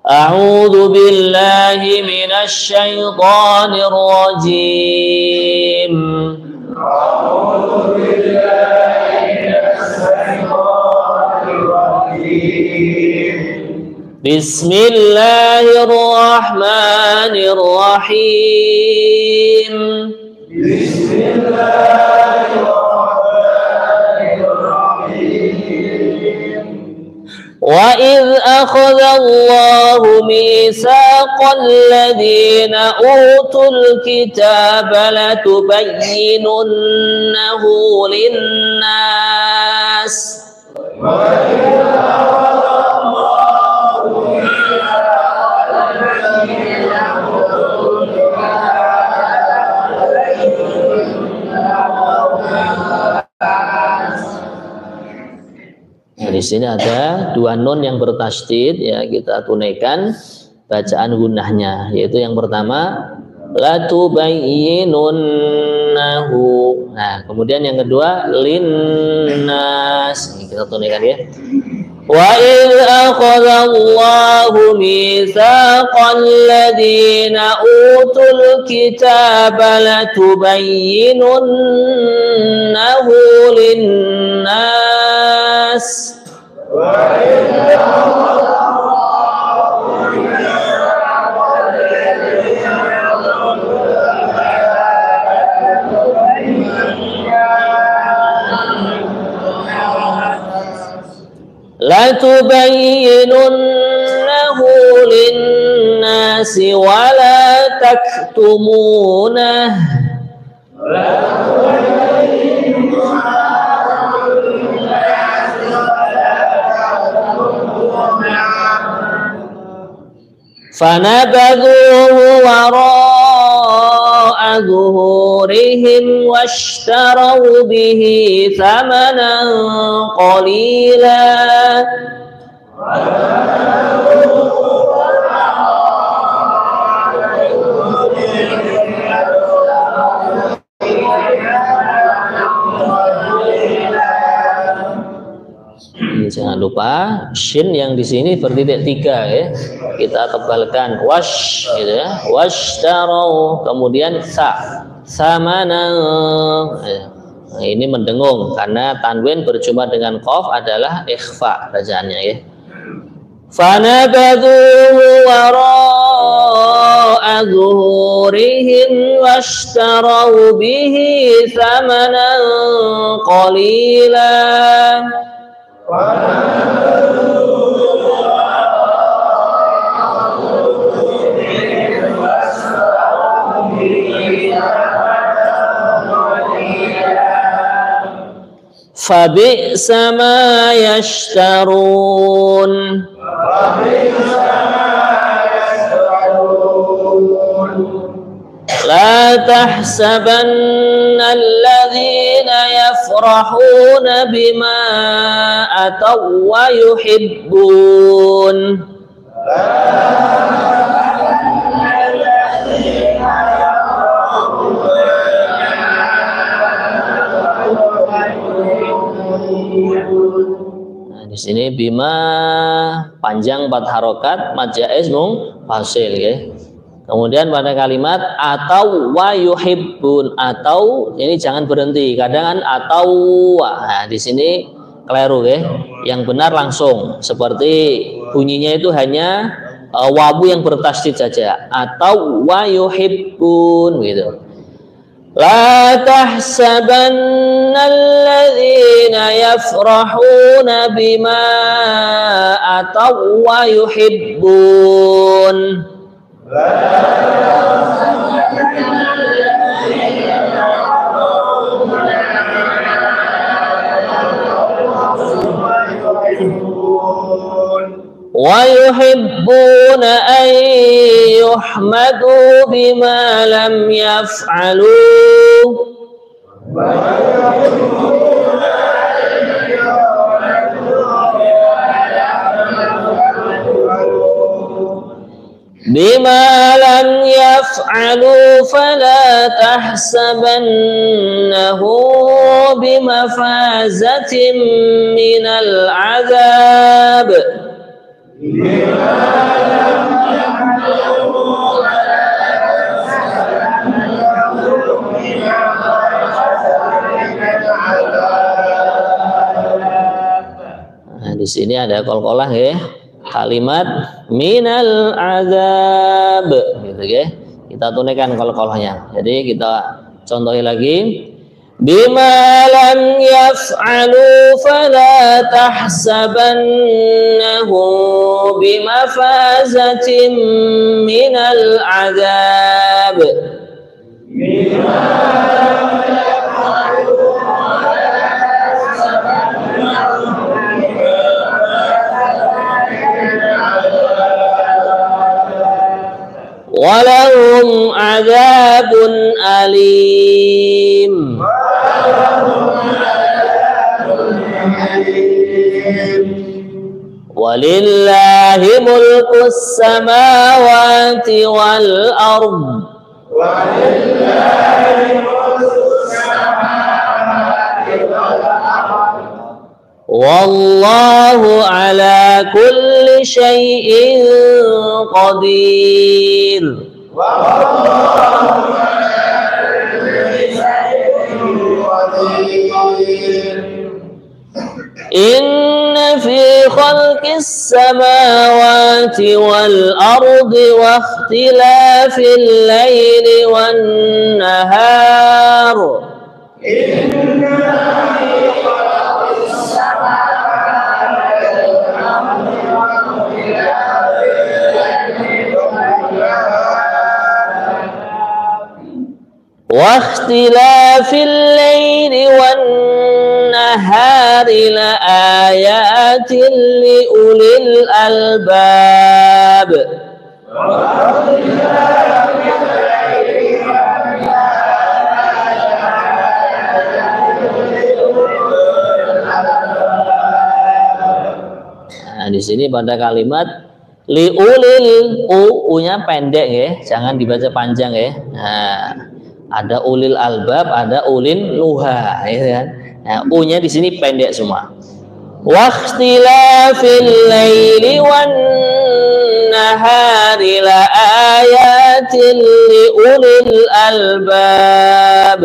A'udzu billahi minasy syaithanir rajim. A'udzu billahi minasy syaithanir rajim. Bismillahirrahmanirrahim. Wa idz akhadha Allahu mitsaqal ladzina utul kitaba latubayyinunnahu lin-nas. Wa idz akhadha Allahu mitsaqal ladzina utul Di sini ada dua nun yang bertasydid, ya, kita tunaikan bacaan gunnahnya, yaitu yang pertama latubayyinunnahu. Nah, kemudian yang kedua linnas. Ini kita tunaikan, ya. Wa idz akhadha Allahu mitsaqal ladzina utul kitaba latubayyinunnahu linnas. Latubayyinunnahu lin-nasi wa la taktumunah. Fanabadhuhu wara'a zuhurihim washtaraw bihi thamanan qalila. Jangan lupa shin yang di sini bertitik 3, ya. Kita tebalkan wash, gitu, ya. Washtarau, kemudian samana. Nah, ini mendengung karena tanwin berjumpa dengan qaf adalah ikhfa bacaannya, ya. Fanabadhuhu wara'a zuhurihim washtarau bihi thamanan qalila. Fabi'sa ma yashtarun. La tahsabanna alladhina yafrahuna bima ataw wa yuhibbun. Nah, di sini bima panjang 4 harokat, mad jaiz munfasil, ya. Kemudian pada kalimat atau wa yuhibbun, atau ini jangan berhenti, kadang kan atau wa. Nah, di sini keliru, ya. Yang benar langsung seperti bunyinya itu hanya wawu yang bertasydid saja, atau wa yuhibbun, gitu. La tahsabanna alladhina yafrahuna bima ataw wa yuhibbun. Wa yuhibbuna an yuhmadu bima lam yaf'alu. Bima lam yaf'alu fala tahsabannahu bimafazatin minal azab. Nah, di sini ada kol-kolah ya. Kalimat minal azab gitu ya. Kita tunaikan kol-kolahnya. Jadi kita contohi lagi. Bima lam yaf'alu fala tahsabannahu bimafazatin minal azab. Walahum azabun alim. Walillahi mulkus samawati wal ard. Wallahu ala kulli syai'in qadir. Inna fi khalqis samawati wal ardi wa ikhtilafil laili wan nahar. واختلاف الليل والنهار لآيات لأولي الألباب. Nah, di sini pada kalimat liulil, u-nya pendek ya, jangan dibaca panjang ya. Nah, ada ulil albab, ada ulil nuha, ya kan? Nah, u-nya di sini pendek semua. Wakhtilafil laili wan nahari la ayatin li ulil albab.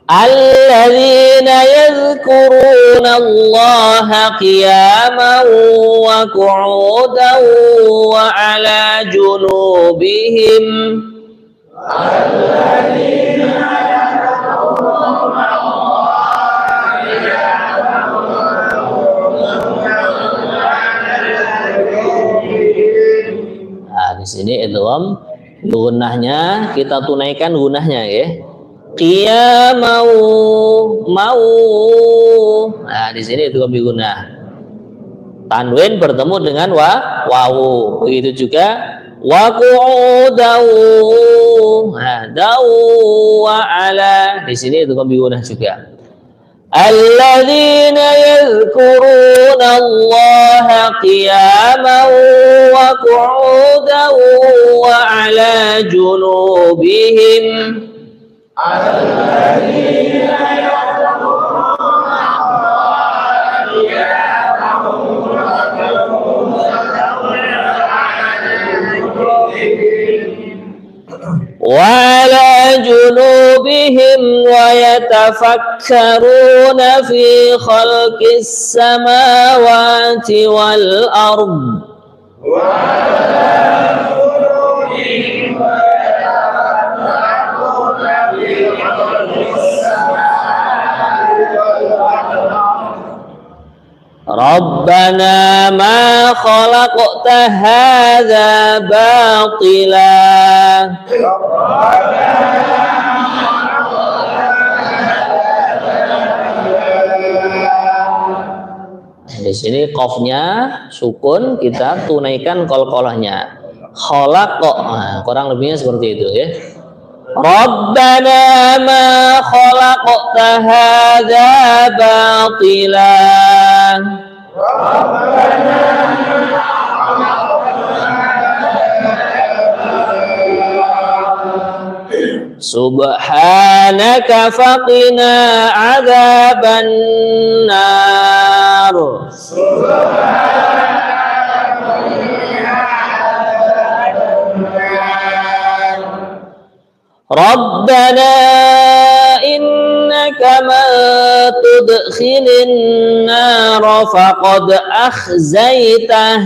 الذين يذكرون الله قياما وقعودا وعلى جنوبهم. Nah, di sini idgham gunnahnya kita tunaikan gunnahnya ya. Qiyamau mau. Nah, di sini itu kami guna. Tanwin bertemu dengan wawu. Begitu juga wa qu'udau. Nah, dau wa ala. Di sini itu kami guna juga. Alladzina yadhkuruna Allaha qiyaman wa qu'udan wa ala junubihim. وعلى جنوبهم ويتفكرون في خلق السماوات والأرض. ربنا ما خلقت هذا باطلا. Di sini qafnya sukun, kita tunaikan qalqalahnya. Khalaq, nah, kurang lebihnya seperti itu ya. Rabbana ma khalaqta hadza batila. Subhanaka faqina adzaban nar. Rabbana innaka man tudkhilin nar faqad akhzaitah.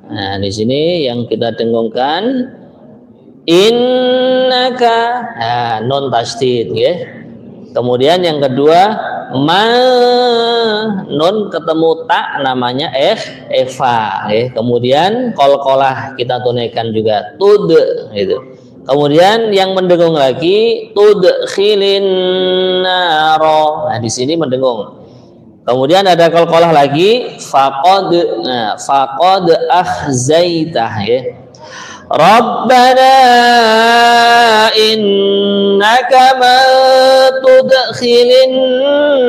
Nah, di sini yang kita dengungkan innaka, nah, non tasdid ya. Kemudian yang kedua ma, non ketemu tak namanya eva ya. Kemudian qalqalah kita tunaikan juga tud gitu. Kemudian yang mendengung lagi tudkhilin naro. Nah, di sini mendengung. Kemudian ada qalqalah lagi faqad, nah, faqad akhzaitah ya. Rabbana innaka man tudkhilin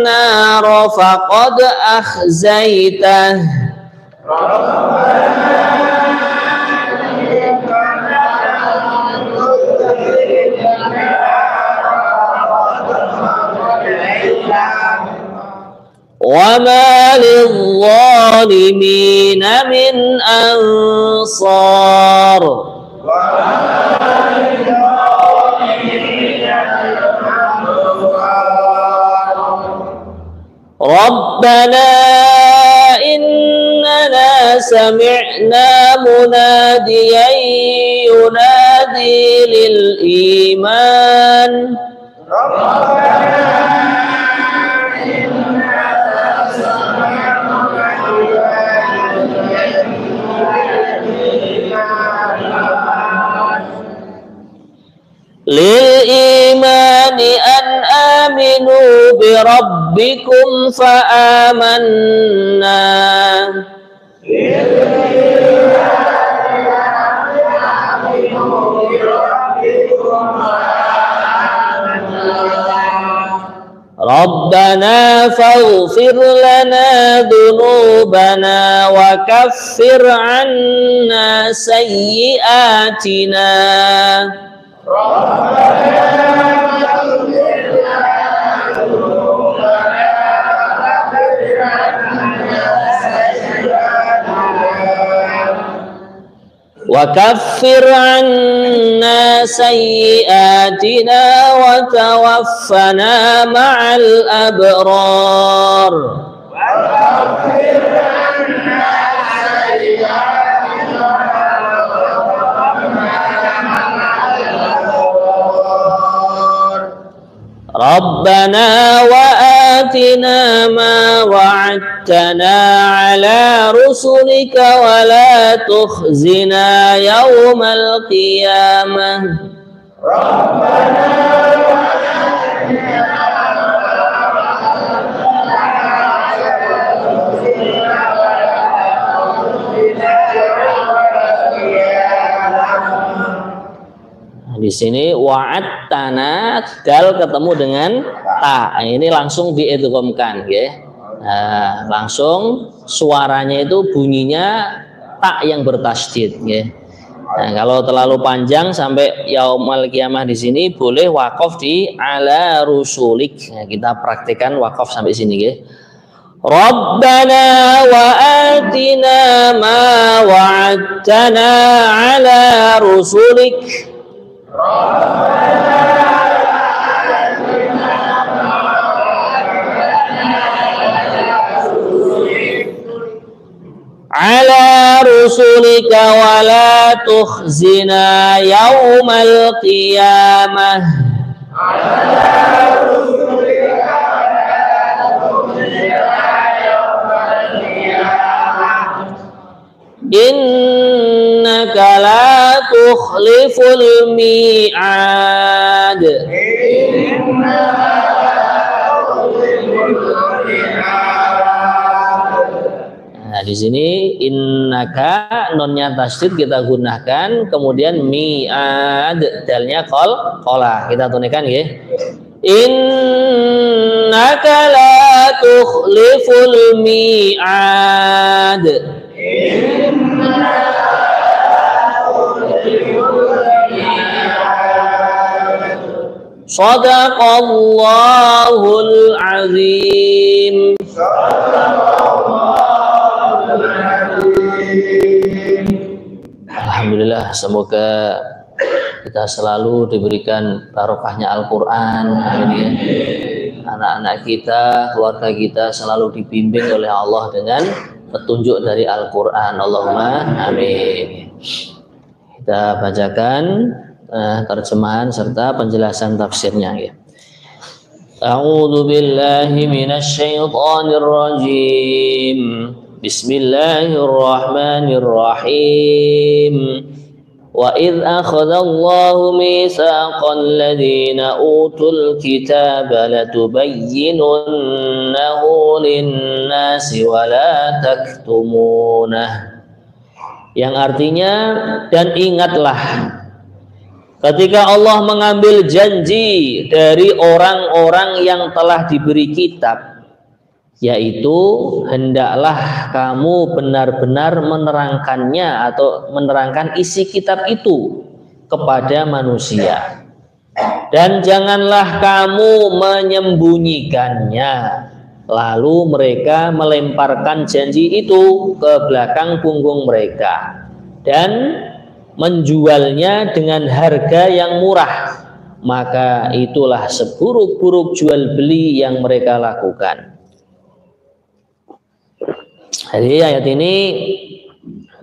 nar faqad akhzaitah. Wa ma lidh-dhalimin min ansar. Rabbana innana sami'na munadiyan yunadi lil iman. Lil imani an aminu bi rabbikum fa amanna. Rabbana faghfir lana dhunubana wa kaffir anna sayyi'atina. وكفر عنا سيئاتنا وتوفنا مع الأبرار. ربنا وآتنا ما وعدتنا على رسلك ولا تخزنا يوم القيامة. Di sini wa'attana dal ketemu dengan ta, ini langsung diidghamkan ya. Nah, langsung suaranya itu bunyinya tak yang bertasydid ya. Nah, kalau terlalu panjang sampai yaumul qiyamah di sini boleh wakaf di ala rusulik. Nah, kita praktekkan wakaf sampai sini ya. Rabbana wa atina ma wa'adtana ala rusulik. Ala rusulika wa la tukhzina yaumal qiyamah. Innaka la tukhliful mi'ad. Nah, di sini innaka nonnya tasydid kita gunakan, kemudian mi'ad dalnya qala kita tunaikan ya. innaka la tukhliful mi'ad. Shadaqallahul azim. Alhamdulillah, semoga kita selalu diberikan barokahnya Al-Quran. Anak-anak kita, keluarga kita selalu dibimbing oleh Allah dengan petunjuk dari Al-Quran. Allahumma amin. Kita bacakan terjemahan serta penjelasan tafsirnya ya. A'udzu billahi minasy syaithanir rajim. Bismillahirrahmanirrahim. Wa idh akhadallahu mitsaqal ladzina utul kitaba latubayyinunnahu lin-nasi wa la taktumunah. Yang artinya, dan ingatlah ketika Allah mengambil janji dari orang-orang yang telah diberi kitab, yaitu hendaklah kamu benar-benar menerangkannya atau menerangkan isi kitab itu kepada manusia, dan janganlah kamu menyembunyikannya. Lalu mereka melemparkan janji itu ke belakang punggung mereka dan menjualnya dengan harga yang murah. Maka itulah seburuk-buruk jual beli yang mereka lakukan. Jadi ayat ini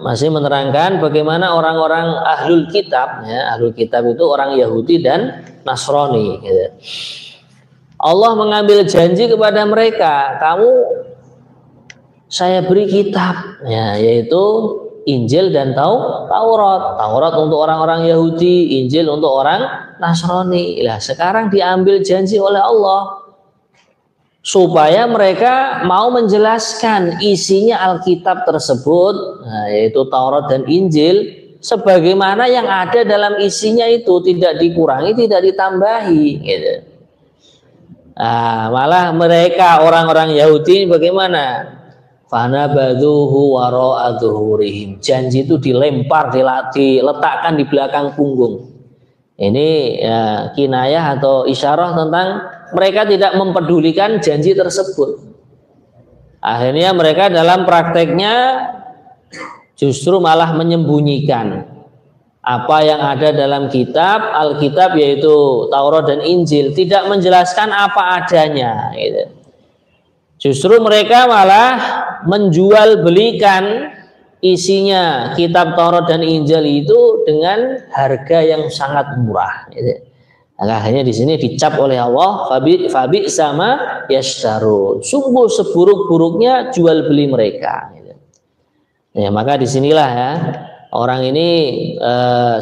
masih menerangkan bagaimana orang-orang ahlul kitab, ya, ahlul kitab itu orang Yahudi dan Nasrani. Gitu. Allah mengambil janji kepada mereka, kamu saya beri kitab, ya, yaitu Injil dan Taurat. Taurat untuk orang-orang Yahudi, Injil untuk orang Nasrani. Lah, sekarang diambil janji oleh Allah supaya mereka mau menjelaskan isinya Alkitab tersebut, nah, yaitu Taurat dan Injil, sebagaimana yang ada dalam isinya itu, tidak dikurangi, tidak ditambahi. Gitu. Nah, malah mereka orang-orang Yahudi bagaimana? Fanabadhuhu wara'a dhuhurihim. Janji itu dilempar, diletakkan di belakang punggung. Ini ya, kinayah atau isyarah tentang mereka tidak mempedulikan janji tersebut. Akhirnya mereka dalam prakteknya justru malah menyembunyikan apa yang ada dalam kitab Alkitab, yaitu Taurat dan Injil, tidak menjelaskan apa adanya. Gitu. Justru mereka malah menjual belikan isinya kitab Taurat dan Injil itu dengan harga yang sangat murah. Gitu. Akhirnya di sini dicap oleh Allah, fabi sama yashtaru, sungguh seburuk-buruknya jual beli mereka. Ya, maka disinilah ya orang ini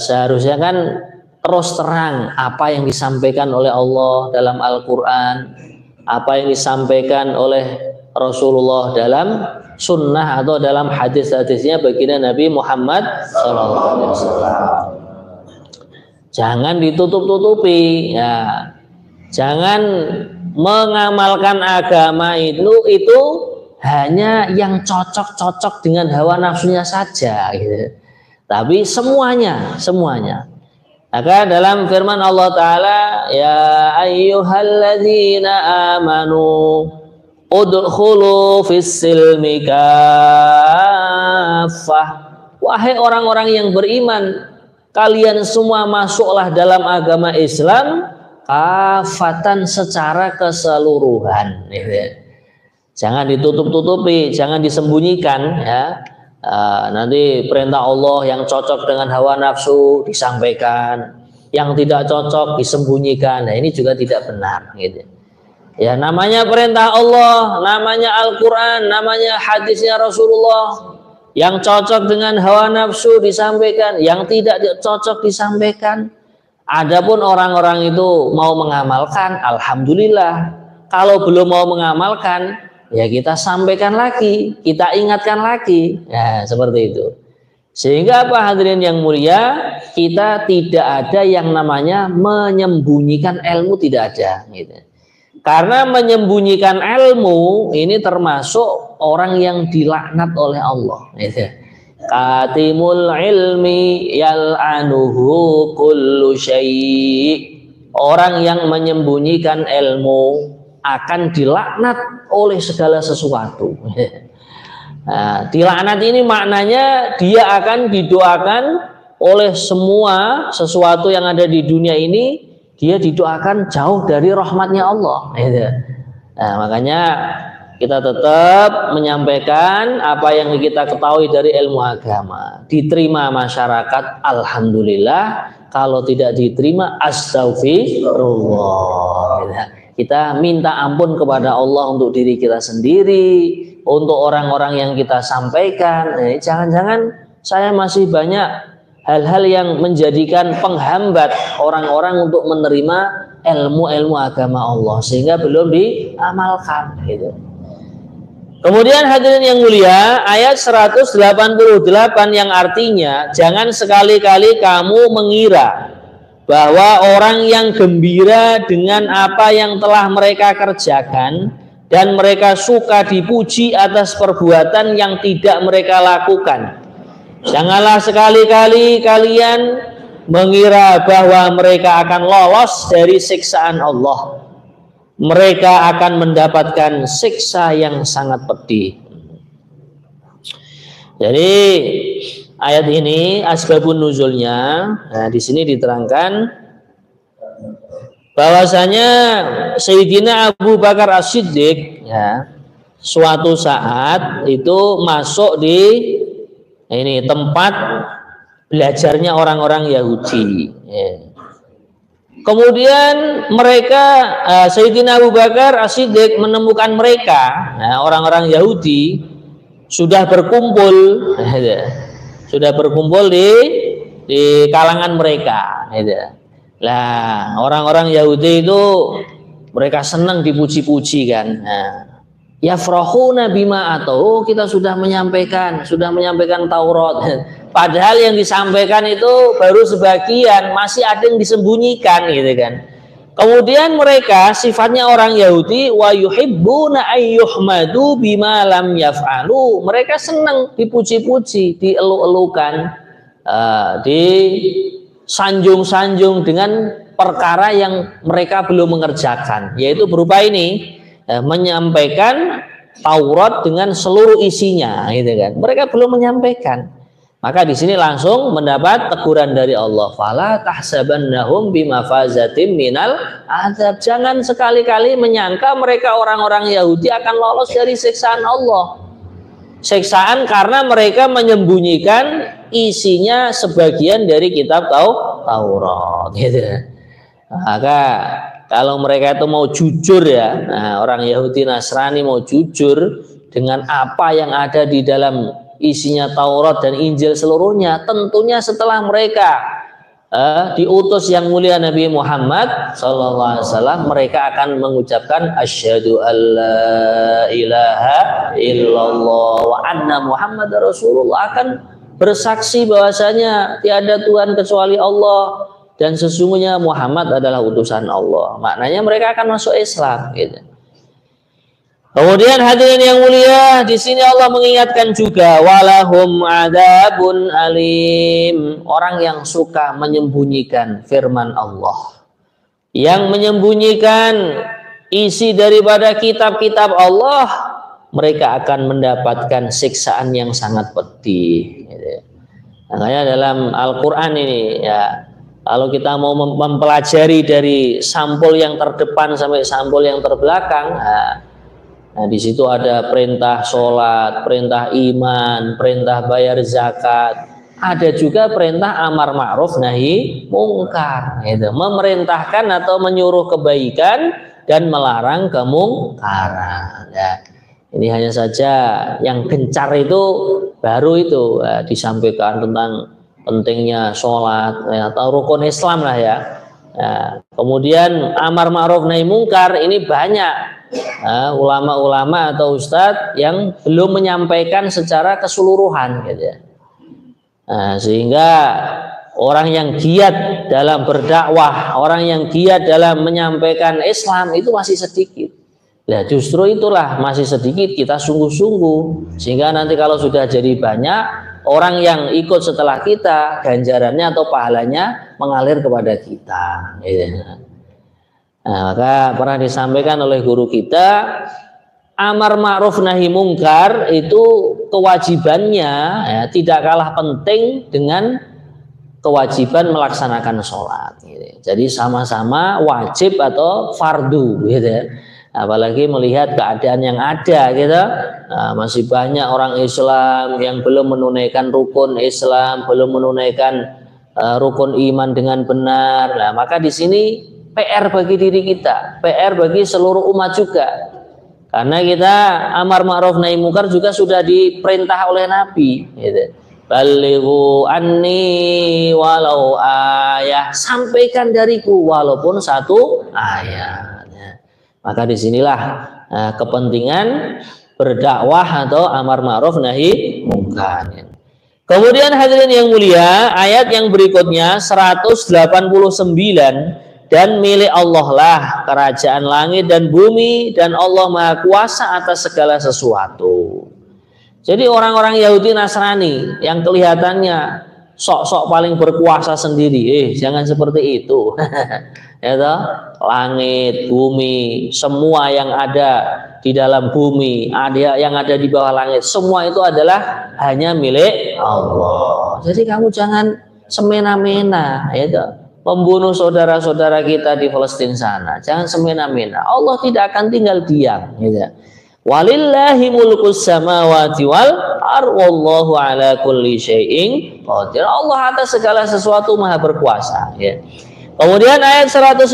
seharusnya kan terus terang apa yang disampaikan oleh Allah dalam Al-Quran, apa yang disampaikan oleh Rasulullah dalam sunnah atau dalam hadis-hadisnya baginda Nabi Muhammad SAW. Jangan ditutup-tutupi, ya. Jangan mengamalkan agama itu hanya yang cocok-cocok dengan hawa nafsunya saja, gitu. Tapi semuanya. Maka dalam firman Allah Ta'ala, ya ayyuhalladzina amanu udkhulu fis-silmi kaffah. Wahai orang-orang yang beriman, kalian semua masuklah dalam agama Islam kafatan, secara keseluruhan. Jangan ditutup-tutupi, jangan disembunyikan, ya. Nanti perintah Allah yang cocok dengan hawa nafsu disampaikan, yang tidak cocok disembunyikan. Nah, ini juga tidak benar, gitu. Ya, namanya perintah Allah, namanya Al-Quran, namanya hadisnya Rasulullah. Yang cocok dengan hawa nafsu disampaikan, yang tidak cocok disampaikan. Adapun orang-orang itu mau mengamalkan, alhamdulillah. Kalau belum mau mengamalkan, ya kita sampaikan lagi, kita ingatkan lagi. Ya, seperti itu. Sehingga apa, hadirin yang mulia, kita tidak ada yang namanya menyembunyikan ilmu, tidak ada. Gitu. Karena menyembunyikan ilmu ini termasuk orang yang dilaknat oleh Allah. Katimul ilmi yal'anuhu kullu syai'. Orang yang menyembunyikan ilmu akan dilaknat oleh segala sesuatu. Nah, dilaknat ini maknanya dia akan didoakan oleh semua sesuatu yang ada di dunia ini, dia didoakan jauh dari rahmatnya Allah. Nah, makanya kita tetap menyampaikan apa yang kita ketahui dari ilmu agama. Diterima masyarakat, alhamdulillah. Kalau tidak diterima, astagfirullah. Kita minta ampun kepada Allah untuk diri kita sendiri, untuk orang-orang yang kita sampaikan. Jangan-jangan saya masih banyak hal-hal yang menjadikan penghambat orang-orang untuk menerima ilmu-ilmu agama Allah, sehingga belum diamalkan. Kemudian hadirin yang mulia, ayat 188 yang artinya jangan sekali-kali kamu mengira bahwa orang yang gembira dengan apa yang telah mereka kerjakan dan mereka suka dipuji atas perbuatan yang tidak mereka lakukan. Janganlah sekali-kali kalian mengira bahwa mereka akan lolos dari siksaan Allah. Mereka akan mendapatkan siksa yang sangat pedih. Jadi ayat ini asbabun nuzulnya, nah di sini diterangkan bahwasanya Sayyidina Abu Bakar As-Siddiq ya, suatu saat itu masuk di ini tempat belajarnya orang-orang Yahudi. Ya. Kemudian mereka Sayyidina Abu Bakar As-Siddiq menemukan mereka, orang-orang Yahudi sudah berkumpul di kalangan mereka. Lah orang-orang Yahudi itu mereka senang dipuji-puji kan. Yafrahuna bima atau kita sudah menyampaikan Taurat. Padahal yang disampaikan itu baru sebagian, masih ada yang disembunyikan gitu kan. Kemudian mereka sifatnya orang Yahudi wa yuhibbuna ayyuhmadu bima lam yaf'alu. Mereka senang dipuji-puji, dielu-elukan, disanjung-sanjung dengan perkara yang mereka belum mengerjakan, yaitu berupa ini, menyampaikan Taurat dengan seluruh isinya gitu kan. Mereka belum menyampaikan. Maka di sini langsung mendapat teguran dari Allah. Fala tahsabannahum bimafazatim minal azab. Jangan sekali-kali menyangka mereka orang-orang Yahudi akan lolos dari siksaan Allah. Siksaan karena mereka menyembunyikan isinya sebagian dari kitab Taurat gitu. Maka kalau mereka itu mau jujur ya, orang Yahudi Nasrani mau jujur dengan apa yang ada di dalam isinya Taurat dan Injil seluruhnya, tentunya setelah mereka diutus yang mulia Nabi Muhammad SAW, mereka akan mengucapkan asyhadu alla ilaha illallah wa anna Muhammad Rasulullah, akan bersaksi bahwasanya tiada Tuhan kecuali Allah dan sesungguhnya Muhammad adalah utusan Allah. Maknanya mereka akan masuk Islam gitu. Kemudian hadirin yang mulia, di sini Allah mengingatkan juga walahum adzabun alim. Orang yang suka menyembunyikan firman Allah, yang menyembunyikan isi daripada kitab-kitab Allah, mereka akan mendapatkan siksaan yang sangat pedih. Makanya dalam Al-Quran ini ya, kalau kita mau mempelajari dari sampul yang terdepan sampai sampul yang terbelakang, nah di situ ada perintah sholat, perintah iman, perintah bayar zakat, ada juga perintah amar ma'ruf nahi mungkar, gitu. Memerintahkan atau menyuruh kebaikan dan melarang kemungkaran. Ya, ini hanya saja yang gencar itu baru itu disampaikan tentang pentingnya sholat atau rukun Islam lah ya. Kemudian amar ma'ruf nahi mungkar ini banyak ulama-ulama atau ustadz yang belum menyampaikan secara keseluruhan gitu ya. Sehingga orang yang giat dalam berdakwah, orang yang giat dalam menyampaikan Islam itu masih sedikit. Nah, justru itulah masih sedikit kita sungguh-sungguh, sehingga nanti kalau sudah jadi banyak orang yang ikut setelah kita, ganjarannya atau pahalanya mengalir kepada kita. Nah, maka pernah disampaikan oleh guru kita, amar ma'ruf nahi mungkar itu kewajibannya ya, tidak kalah penting dengan kewajiban melaksanakan sholat. Jadi sama-sama wajib atau fardu, gitu ya. Apalagi melihat keadaan yang ada, gitu. Nah, masih banyak orang Islam yang belum menunaikan rukun Islam, belum menunaikan rukun iman dengan benar. Nah, maka di sini PR bagi diri kita, PR bagi seluruh umat juga. Karena kita amar ma'ruf nahi mungkar juga sudah diperintah oleh Nabi, gitu. Balighu anni walau ayah, sampaikan dariku walaupun satu ayat. Maka disinilah kepentingan berdakwah atau amar ma'ruf nahi mungkar. Kemudian hadirin yang mulia, ayat yang berikutnya 189, dan milik Allah lah kerajaan langit dan bumi, dan Allah Maha Kuasa atas segala sesuatu. Jadi orang-orang Yahudi Nasrani yang kelihatannya sok-sok paling berkuasa sendiri, jangan seperti itu. Ya toh? Langit, bumi, semua yang ada di dalam bumi, ada yang ada di bawah langit, semua itu adalah hanya milik Allah. Jadi kamu jangan semena-mena, ya toh? Membunuh saudara-saudara kita di Palestina sana, jangan semena-mena. Allah tidak akan tinggal diam, gitu. Walillahi mulkus samawati wal ardh wallahu ala kulli syai'in qadir. Allah atas segala sesuatu maha berkuasa, ya. Kemudian ayat 190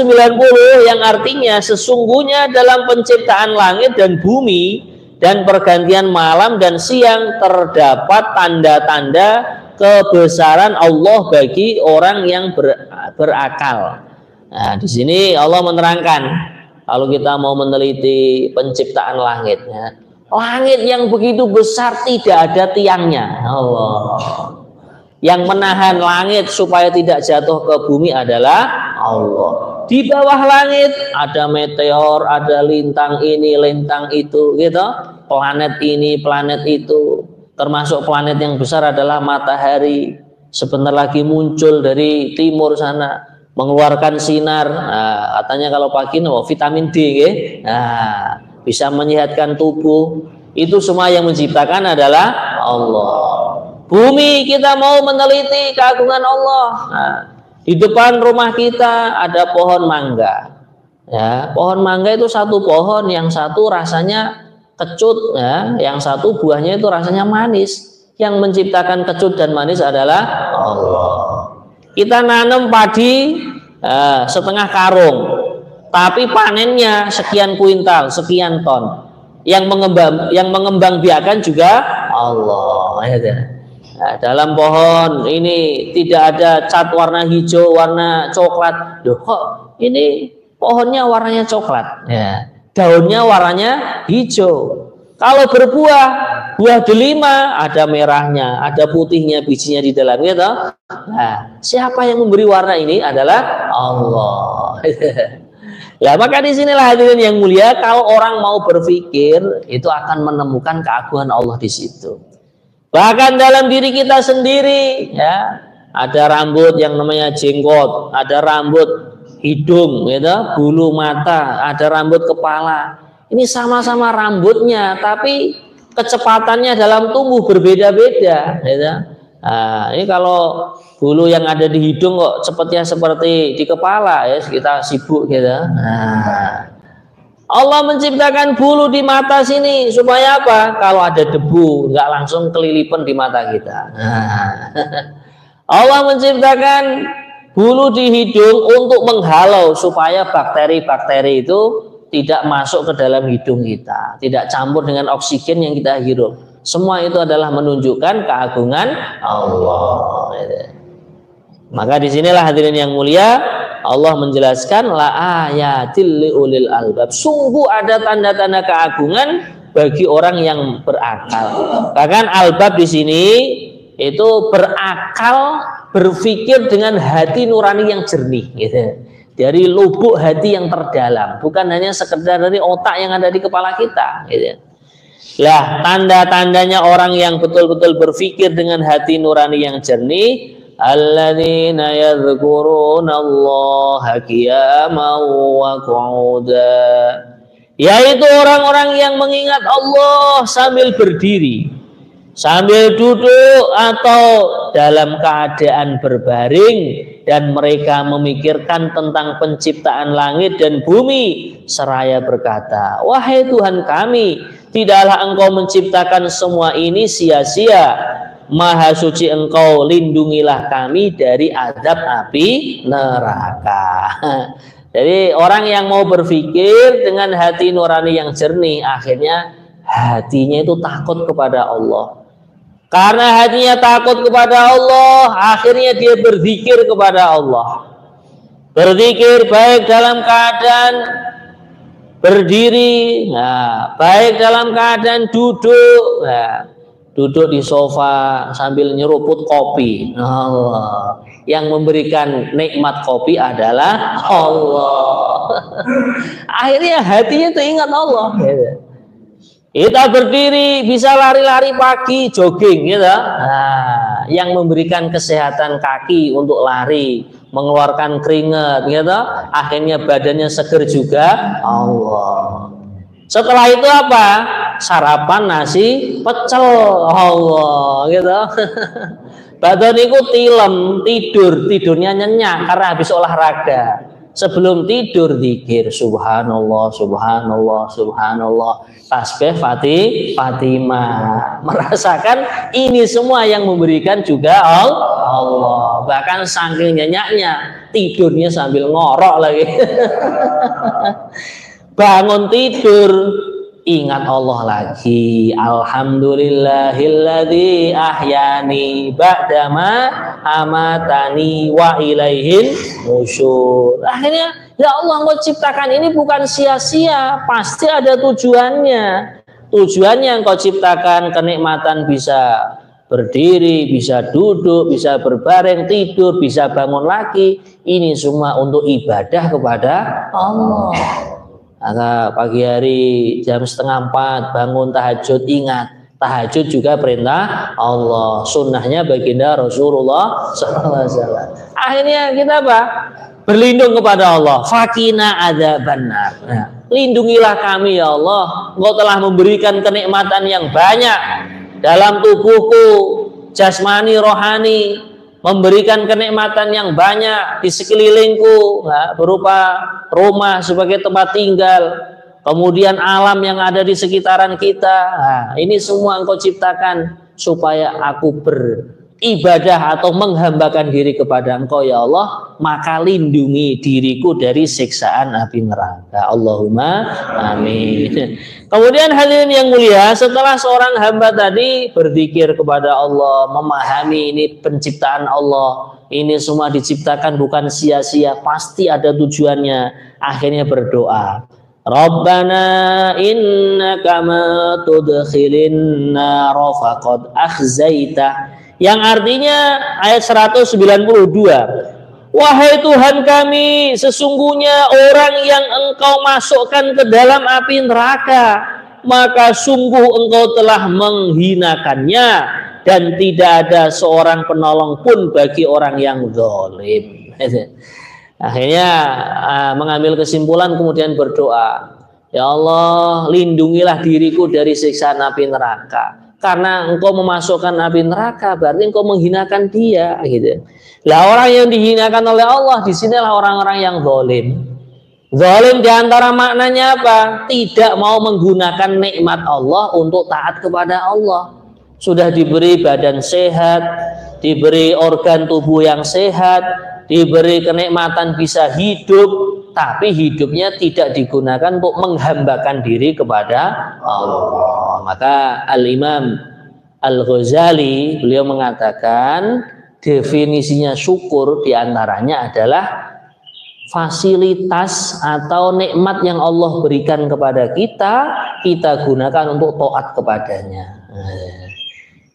yang artinya sesungguhnya dalam penciptaan langit dan bumi dan pergantian malam dan siang terdapat tanda-tanda kebesaran Allah bagi orang yang berakal. Nah, di sini Allah menerangkan kalau kita mau meneliti penciptaan langit, ya, langit yang begitu besar tidak ada tiangnya. Allah. Yang menahan langit supaya tidak jatuh ke bumi adalah Allah. Di bawah langit ada meteor, ada lintang ini, lintang itu, gitu. Planet ini, planet itu. Termasuk planet yang besar adalah matahari. Sebentar lagi muncul dari timur sana, mengeluarkan sinar. Nah, katanya kalau pagi vitamin D, ya. Nah, bisa menyehatkan tubuh. Itu semua yang menciptakan adalah Allah. Bumi kita mau meneliti keagungan Allah. Nah, di depan rumah kita ada pohon mangga. Ya, pohon mangga itu satu pohon, yang satu rasanya kecut, ya, yang satu buahnya itu rasanya manis. Yang menciptakan kecut dan manis adalah Allah. Kita nanam padi setengah karung, tapi panennya sekian kuintal, sekian ton. Yang mengembang biakan juga Allah. Ya. Nah, dalam pohon ini tidak ada cat warna hijau, warna coklat. Loh, kok ini pohonnya warnanya coklat, ya, daunnya warnanya hijau. Kalau berbuah, buah delima ada merahnya, ada putihnya, bijinya di dalamnya, toh. Nah, siapa yang memberi warna ini adalah Allah. Nah, maka disinilah hadirin yang mulia, kalau orang mau berpikir itu akan menemukan keagungan Allah di situ. Bahkan dalam diri kita sendiri, ya, ada rambut yang namanya jenggot, ada rambut hidung, gitu, bulu mata, ada rambut kepala. Ini sama-sama rambutnya, tapi kecepatannya dalam tumbuh berbeda-beda, gitu. Nah, ini kalau bulu yang ada di hidung kok cepatnya seperti di kepala, ya, kita sibuk, gitu. Nah, Allah menciptakan bulu di mata sini supaya apa? Kalau ada debu nggak langsung kelilipan di mata kita. Nah, Allah menciptakan bulu di hidung untuk menghalau supaya bakteri-bakteri itu tidak masuk ke dalam hidung kita, tidak campur dengan oksigen yang kita hirup. Semua itu adalah menunjukkan keagungan Allah. Maka disinilah hadirin yang mulia, Allah menjelaskan la ayatil liulil albab. Sungguh ada tanda-tanda keagungan bagi orang yang berakal. Bahkan albab di sini itu berakal berpikir dengan hati nurani yang jernih, gitu. Dari lubuk hati yang terdalam, bukan hanya sekedar dari otak yang ada di kepala kita, gitu. Lah, tanda-tandanya orang yang betul-betul berpikir dengan hati nurani yang jernih, alladzina yadhkurunallaha qiyaman wa qu'uda, yaitu orang-orang yang mengingat Allah sambil berdiri, sambil duduk, atau dalam keadaan berbaring, dan mereka memikirkan tentang penciptaan langit dan bumi seraya berkata, wahai Tuhan kami, tidaklah Engkau menciptakan semua ini sia-sia. Maha suci Engkau, lindungilah kami dari azab api neraka. Jadi orang yang mau berpikir dengan hati nurani yang jernih, akhirnya hatinya itu takut kepada Allah. Karena hatinya takut kepada Allah, akhirnya dia berzikir kepada Allah. Berzikir baik dalam keadaan berdiri, baik dalam keadaan duduk, duduk di sofa sambil nyeruput kopi. Allah. Yang memberikan nikmat kopi adalah Allah. Akhirnya hatinya itu ingat Allah. Kita berdiri bisa lari-lari pagi, jogging, gitu. Nah, yang memberikan kesehatan kaki untuk lari, mengeluarkan keringat, gitu. Akhirnya badannya seger juga Allah. Setelah itu apa? Sarapan nasi pecel Allah, gitu. Badan itu tilem, tidurnya nyenyak karena habis olahraga. Sebelum tidur zikir subhanallah, subhanallah, subhanallah, tasbih Fatimah. Merasakan ini semua yang memberikan juga Allah. Bahkan saking nyenyaknya tidurnya sambil ngorok lagi. Bangun tidur ingat Allah lagi. Alhamdulillahilladzi ahyani ba'dama amatani wa ilaihin nusyur. Akhirnya, ya Allah, Engkau ciptakan ini bukan sia-sia, pasti ada tujuannya. Tujuannya Engkau ciptakan kenikmatan bisa berdiri, bisa duduk, bisa berbaring, tidur, bisa bangun lagi. Ini semua untuk ibadah kepada Allah. Maka pagi hari jam 3:30 bangun tahajud, ingat tahajud juga perintah Allah, sunnahnya baginda Rasulullah SAW. Akhirnya kita apa? Berlindung kepada Allah. Fakina adzabannar. Nah, lindungilah kami ya Allah. Engkau telah memberikan kenikmatan yang banyak dalam tubuhku, jasmani, rohani, memberikan kenikmatan yang banyak di sekelilingku, berupa rumah sebagai tempat tinggal, kemudian alam yang ada di sekitaran kita. Ini semua Engkau ciptakan supaya aku beribadah atau menghambakan diri kepada Engkau ya Allah, maka lindungi diriku dari siksaan api neraka. Allahumma amin. Kemudian hadirin yang mulia, setelah seorang hamba tadi berzikir kepada Allah, memahami ini penciptaan Allah, ini semua diciptakan bukan sia-sia, pasti ada tujuannya. Akhirnya berdoa, Rabbana innaka ma tudkhilin nar faqad akhzaita, yang artinya ayat 192, wahai Tuhan kami, sesungguhnya orang yang Engkau masukkan ke dalam api neraka, maka sungguh Engkau telah menghinakannya, dan tidak ada seorang penolong pun bagi orang yang zalim. Akhirnya mengambil kesimpulan, kemudian berdoa, ya Allah, lindungilah diriku dari siksaan api neraka. Karena Engkau memasukkan api neraka, berarti Engkau menghinakan dia, gitu. Lah orang yang dihinakan oleh Allah di sinilah orang-orang yang zalim. Zalim diantara maknanya apa? Tidak mau menggunakan nikmat Allah untuk taat kepada Allah. Sudah diberi badan sehat, diberi organ tubuh yang sehat, diberi kenikmatan bisa hidup, tapi hidupnya tidak digunakan untuk menghambakan diri kepada Allah. Maka Al-Imam Al-Ghazali beliau mengatakan definisinya syukur diantaranya adalah fasilitas atau nikmat yang Allah berikan kepada kita, kita gunakan untuk taat kepadanya.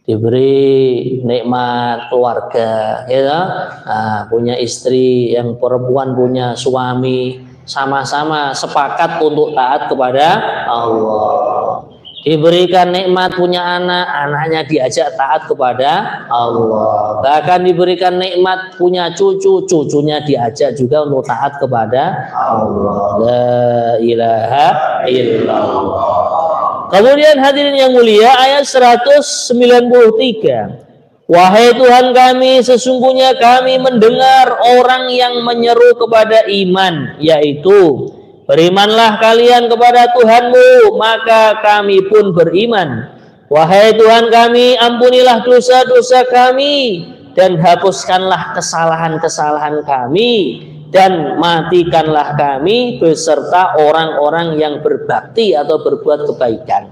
diberi nikmat keluarga, ya, nah, punya istri, yang perempuan punya suami, sama-sama sepakat untuk taat kepada Allah. Diberikan nikmat punya anak, anaknya diajak taat kepada Allah. Bahkan diberikan nikmat punya cucu, cucunya diajak juga untuk taat kepada Allah. La ilaha illallah. Kemudian hadirin yang mulia, ayat 193. Wahai Tuhan kami, sesungguhnya kami mendengar orang yang menyeru kepada iman, yaitu berimanlah kalian kepada Tuhanmu, maka kami pun beriman. Wahai Tuhan kami, ampunilah dosa-dosa kami dan hapuskanlah kesalahan-kesalahan kami, dan matikanlah kami beserta orang-orang yang berbakti atau berbuat kebaikan.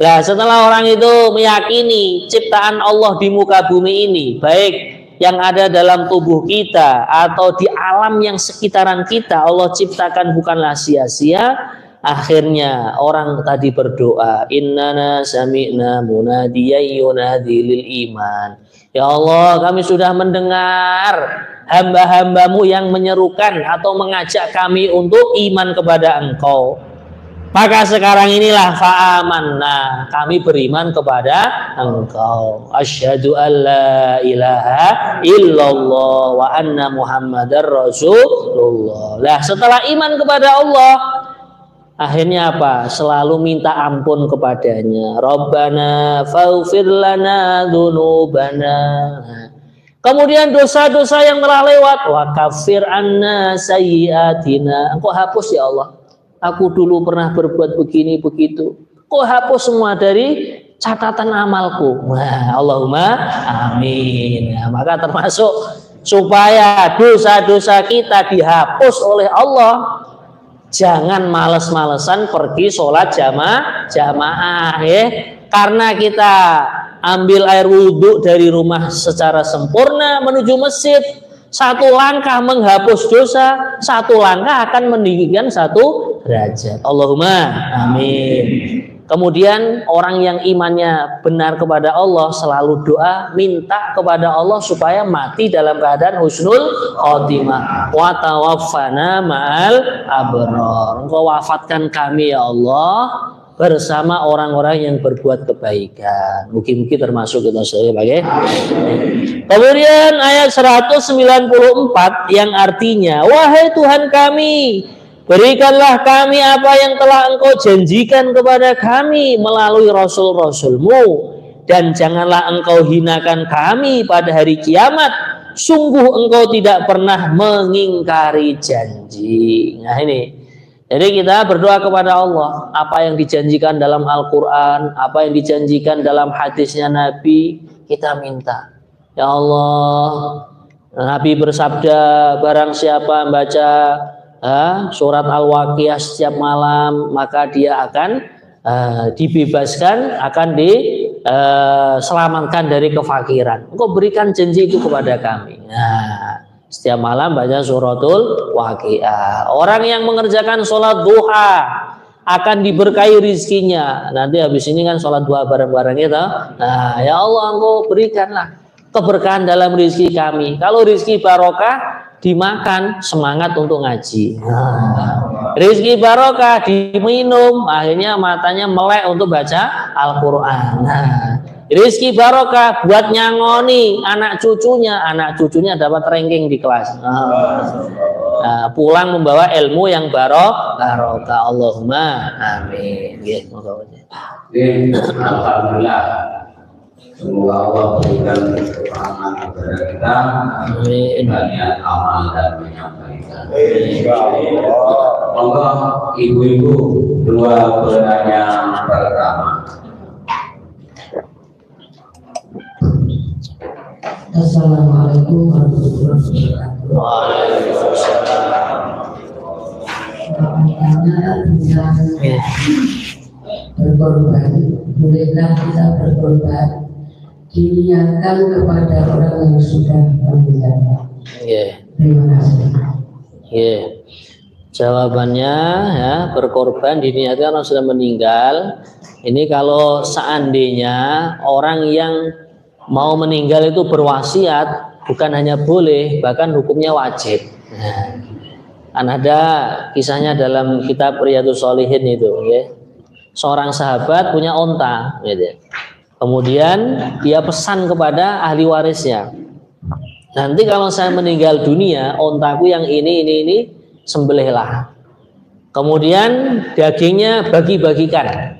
Nah, setelah orang itu meyakini ciptaan Allah di muka bumi ini, baik yang ada dalam tubuh kita atau di alam yang sekitaran kita, Allah ciptakan bukanlah sia-sia. Akhirnya orang tadi berdoa, innana sami'na munadiyan yunadi lil iman. Ya Allah, kami sudah mendengar hamba-hambamu yang menyerukan atau mengajak kami untuk iman kepada Engkau. Maka sekarang inilah fa'amanna, kami beriman kepada Engkau. Asyhadu an la ilaha illallah wa anna Muhammadar Rasulullah. Lah, setelah iman kepada Allah, akhirnya apa? Selalu minta ampun kepadanya. Rabbana faghfir lana dzunubana. Kemudian dosa-dosa yang telah lewat, wa kaffir anna sayyi'atina. Engkau hapus ya Allah. Aku dulu pernah berbuat begini begitu. Kau hapus semua dari catatan amalku. Nah, Allahumma amin. Nah, maka termasuk supaya dosa-dosa kita dihapus oleh Allah, jangan males-malesan pergi sholat jamaah ya. Karena kita ambil air wudhu dari rumah secara sempurna menuju masjid, satu langkah menghapus dosa, satu langkah akan meninggikan satu derajat. Allahumma amin. Kemudian orang yang imannya benar kepada Allah selalu doa minta kepada Allah supaya mati dalam keadaan husnul khotimah. Wa tawaffana ma'al abrar. Engkau wafatkan kami ya Allah bersama orang-orang yang berbuat kebaikan. Mungkin termasuk kita sebagai. Kemudian ayat 194 yang artinya, wahai Tuhan kami, berikanlah kami apa yang telah Engkau janjikan kepada kami melalui Rasul-Rasul-Mu, dan janganlah Engkau hinakan kami pada hari kiamat. Sungguh Engkau tidak pernah mengingkari janji. Nah ini. Jadi kita berdoa kepada Allah, apa yang dijanjikan dalam Al-Quran, apa yang dijanjikan dalam hadisnya Nabi, kita minta. Ya Allah, Nabi bersabda, barang siapa membaca surat Al-Waqiah setiap malam, maka dia akan dibebaskan, akan diselamatkan dari kefakiran. Engkau berikan janji itu kepada kami. Nah, setiap malam baca suratul Waqiah. Orang yang mengerjakan sholat duha akan diberkahi rizkinya. Nanti habis ini kan sholat duha bareng-bareng gitu. Nah, ya Allah, Engkau berikanlah keberkahan dalam rizki kami. Kalau rizki barokah dimakan, semangat untuk ngaji. Nah, rizki barokah diminum, akhirnya matanya melek untuk baca Al-Quran. Nah, rizki barokah buat nyangoni anak cucunya dapat ranking di kelas. Nah, pulang membawa ilmu yang barokah. Allahumma amin. Alhamdulillah. Semoga Allah berikan kefahaman kepada kita, banyak amal dan menyampaikan. Monggo ibu-ibu dua pertanyaan pertama. Assalamualaikum warahmatullahi wabarakatuh. Waalaikumsalam. Berkorban, bolehkah kita berkorban diniatkan kepada orang yang sudah meninggal? Yeah. Terima kasih. Yeah. Jawabannya ya, berkorban diniatkan orang sudah meninggal. Ini kalau seandainya orang yang mau meninggal itu berwasiat, bukan hanya boleh, bahkan hukumnya wajib. Nah, kan ada kisahnya dalam kitab Riyadhus Shalihin itu, ya. Seorang sahabat punya onta, gitu. Kemudian dia pesan kepada ahli warisnya, nanti kalau saya meninggal dunia, ontaku yang ini sembelihlah. Kemudian dagingnya bagi-bagikan.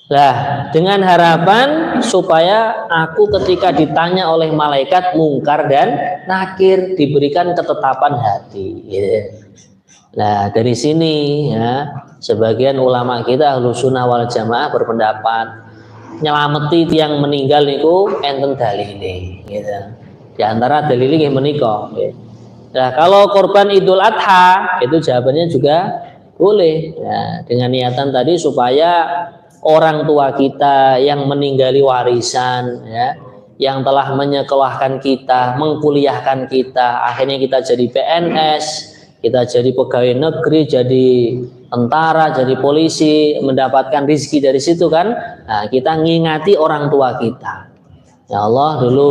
Nah, dengan harapan supaya aku ketika ditanya oleh malaikat mungkar dan nakir diberikan ketetapan hati. Nah, dari sini ya, sebagian ulama kita Ahlus Sunnah wal Jamaah berpendapat nyelameti tiang meninggal niku enten dalile, gitu. Di antara dalile nggih menika. Nah, kalau korban Idul Adha itu jawabannya juga boleh. Ya, dengan niatan tadi supaya orang tua kita yang meninggali warisan, ya, yang telah menyekolahkan kita, mengkuliahkan kita, akhirnya kita jadi PNS, kita jadi pegawai negeri, jadi tentara, jadi polisi, mendapatkan rezeki dari situ kan. Nah, kita ngingati orang tua kita. Ya Allah, dulu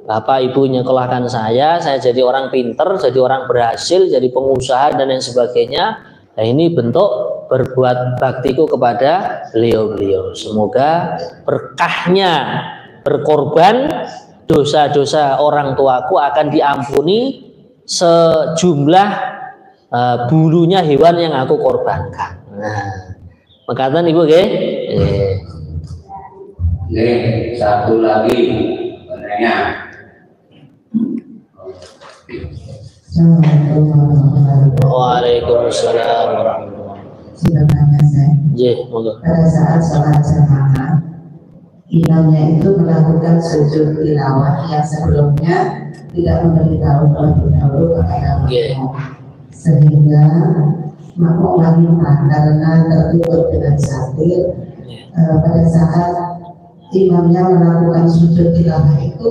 bapak ibu nyekolahkan saya jadi orang pinter, jadi orang berhasil, jadi pengusaha dan lain sebagainya. Nah, ini bentuk berbuat baktiku kepada beliau-beliau. Semoga berkahnya berkorban, dosa-dosa orang tuaku akan diampuni sejumlah bulunya hewan yang aku korbankan. Nah, makatan ibu nggih. Satu lagi pertanyaan. Waalaikumsalam warahmatullahi wabarakatuh. Sudah tanya saya. Pada saat sholat jamaah, imamnya itu melakukan sujud tilawah yang sebelumnya tidak memberitahu terlebih dahulu kepada makmum, sehingga makmum meminta karena tertutup dengan satir. Pada saat imamnya melakukan sujud tilawah itu,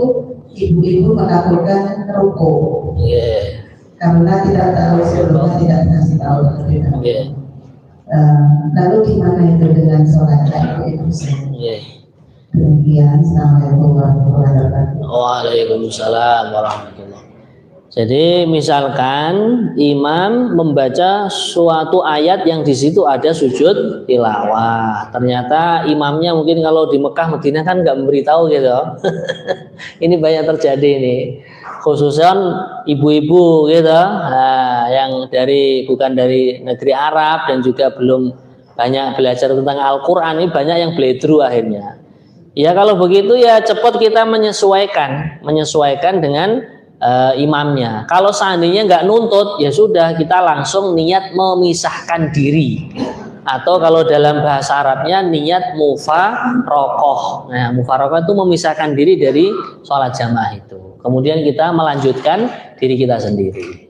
ibu-ibu melakukan rukuk. Karena tidak tahu sebelumnya, tidak dikasih tahu terlebih dahulu. Lalu gimana itu dengan sholatnya itu? Demikian, assalamualaikum warahmatullahi wabarakatuh. Waalaikumsalam warahmatullahi wabarakatuh. Jadi misalkan imam membaca suatu ayat yang di situ ada sujud tilawah, ternyata imamnya mungkin kalau di Mekah Madinah kan nggak memberitahu gitu. Ini banyak terjadi nih, khususnya ibu-ibu gitu, nah, yang bukan dari negeri Arab dan juga belum banyak belajar tentang Al-Quran, ini banyak yang bledru akhirnya. Ya kalau begitu ya cepat kita menyesuaikan dengan imamnya. Kalau seandainya nggak nuntut, ya sudah kita langsung niat memisahkan diri. Atau kalau dalam bahasa Arabnya niat mufarokoh. Nah, mufarokoh itu memisahkan diri dari sholat jamaah itu. Kemudian kita melanjutkan diri kita sendiri.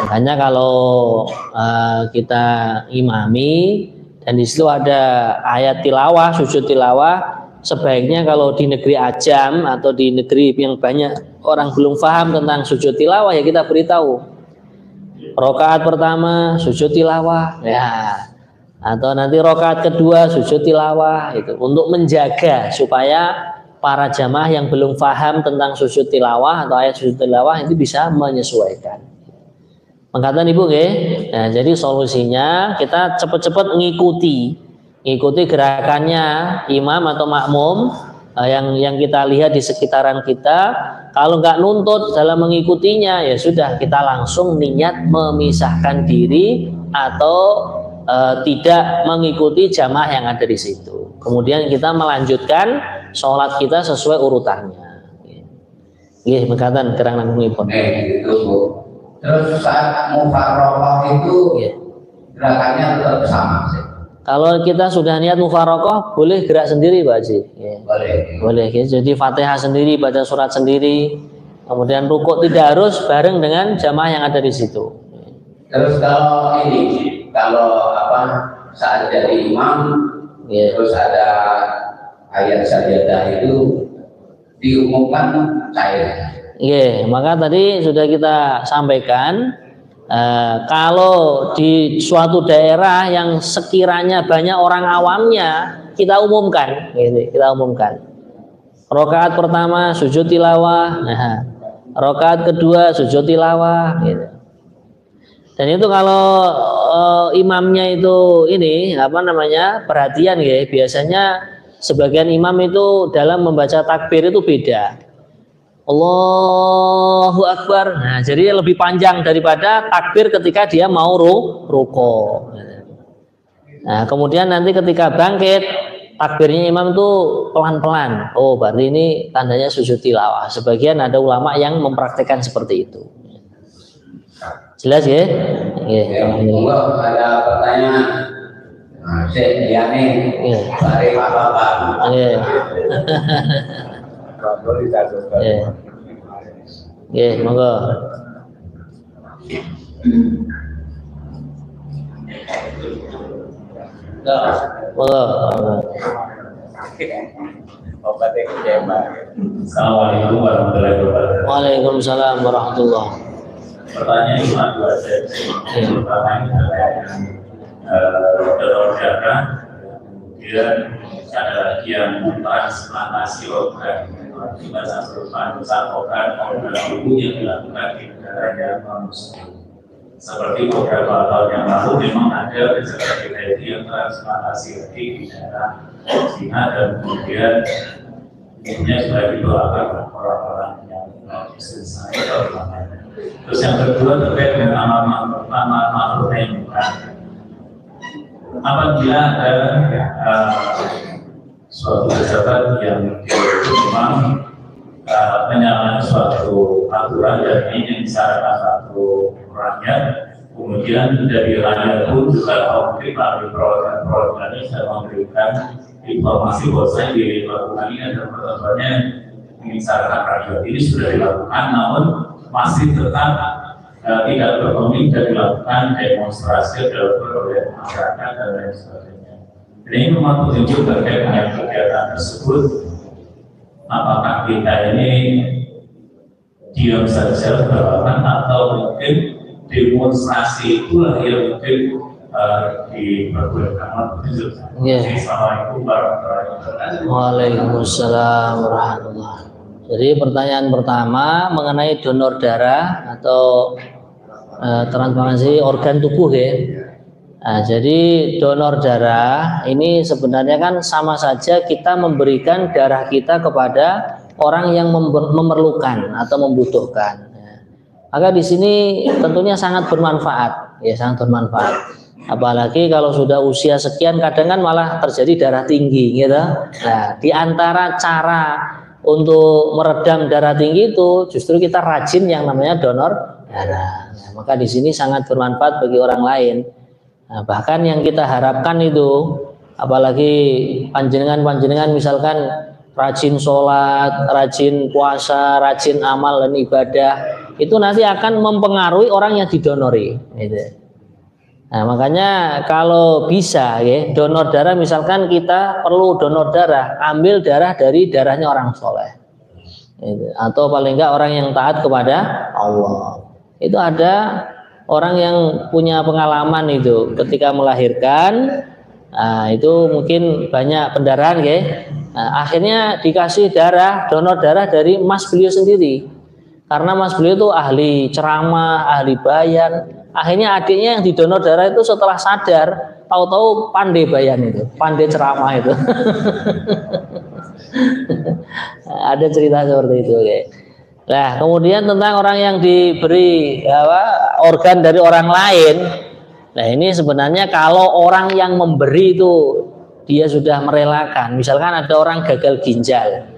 Makanya kalau kita imami dan di situ ada ayat tilawah, sujud tilawah, sebaiknya kalau di negeri ajam atau di negeri yang banyak orang belum paham tentang sujud tilawah, ya kita beritahu. Rokaat pertama sujud tilawah, ya, atau nanti rokaat kedua sujud tilawah, itu untuk menjaga supaya para jamaah yang belum paham tentang sujud tilawah atau ayat sujud tilawah itu bisa menyesuaikan. Mengatakan ibu, nah, jadi solusinya kita cepat-cepat ngikuti gerakannya imam atau makmum yang kita lihat di sekitaran kita. Kalau nggak nuntut dalam mengikutinya, ya sudah kita langsung niat memisahkan diri atau tidak mengikuti jamaah yang ada di situ. Kemudian kita melanjutkan sholat kita sesuai urutannya. Iya, mengatakan kerang nanggung itu Bu. Terus saat mufarokoh itu gerakannya tetap sama sih. Kalau kita sudah niat mufarokoh, boleh gerak sendiri Pak Haji. Boleh. Jadi Fatihah sendiri, baca surat sendiri. Kemudian rukuk tidak harus bareng dengan jamaah yang ada di situ. Terus kalau saat jadi imam, terus ada ayat sajadah itu diumumkan cair. Maka tadi sudah kita sampaikan Kalau di suatu daerah yang sekiranya banyak orang awamnya, kita umumkan, gitu, kita umumkan. Rakaat pertama sujud tilawah, rakaat kedua sujud tilawah, gitu. Dan itu kalau imamnya itu ini perhatian ya, biasanya sebagian imam itu dalam membaca takbir itu beda. Allahu Akbar. Nah, jadi lebih panjang daripada takbir ketika dia mau ruko. Nah, kemudian nanti ketika bangkit, takbirnya imam itu pelan-pelan. Oh, berarti ini tandanya sujud tilawah. Sebagian ada ulama yang mempraktikkan seperti itu. Jelas ya? Ada pertanyaan. Nah, saya nih dari Bapak. Monggo. Assalamualaikum warahmatullahi wabarakatuh. Waalaikumsalam warahmatullahi. Pertanyaan cuma dua saja. Pertama ini donor darah, kemudian ada lagi yang transplantasi organ. Di masa transplantasi organ dulu yang dilakukan di negara yang non-muslim. Seperti beberapa tahun yang lalu memang ada beberapa kejadian transplantasi lagi di daerah Cina, dan kemudian ini sudah didoakan orang-orang yang muslim atau namanya. Terus yang kedua terkait dengan amal ma'ruf nahi munkar. Apabila ada suatu pejabat yang memang menyalahi suatu aturan dan ingin disarankan satu rakyat, kemudian dari rakyat pun juga mungkin melalui program ini sudah memberikan informasi bahwa di lakukan ini ada peraturannya ingin disarankan rakyat. Ini sudah dilakukan, namun masih tetap tidak berkomitmen dan dilakukan demonstrasi oleh masyarakat dan lain sebagainya. Ini memang petunjuk terkait dengan kegiatan tersebut. Apakah kita ini diam saja berlawan atau mungkin demonstrasi itulah yang mungkin diperbolehkan? Assalamualaikum warahmatullahi wabarakatuh. Waalaikumsalam warahmatullahi wabarakatuh. Jadi pertanyaan pertama mengenai donor darah atau transplantasi organ tubuh ya. Nah, jadi donor darah ini sebenarnya kan sama saja kita memberikan darah kita kepada orang yang memerlukan atau membutuhkan. Maka di sini tentunya sangat bermanfaat, ya sangat bermanfaat. Apalagi kalau sudah usia sekian, kadang kan malah terjadi darah tinggi, gitu. Nah, di antara cara untuk meredam darah tinggi itu justru kita rajin yang namanya donor darah. Nah, maka di sini sangat bermanfaat bagi orang lain. Nah, bahkan yang kita harapkan itu, apalagi panjenengan misalkan rajin sholat, rajin puasa, rajin amal dan ibadah, itu nanti akan mempengaruhi orang yang didonori. Gitu. Nah, makanya kalau bisa ya, donor darah misalkan kita perlu donor darah, ambil darah dari darahnya orang soleh, gitu. Atau paling enggak orang yang taat kepada Allah. Itu ada orang yang punya pengalaman itu ketika melahirkan, nah, itu mungkin banyak pendarahan ya. Nah, akhirnya dikasih donor darah dari mas beliau sendiri. Karena mas beliau itu ahli ceramah, ahli bayan. Akhirnya adiknya yang didonor darah itu setelah sadar, tahu-tahu pandai bayan itu, pandai ceramah itu. Ada cerita seperti itu kayak. Nah, kemudian tentang orang yang diberi organ dari orang lain. Nah, ini sebenarnya kalau orang yang memberi itu dia sudah merelakan. Misalkan ada orang gagal ginjal.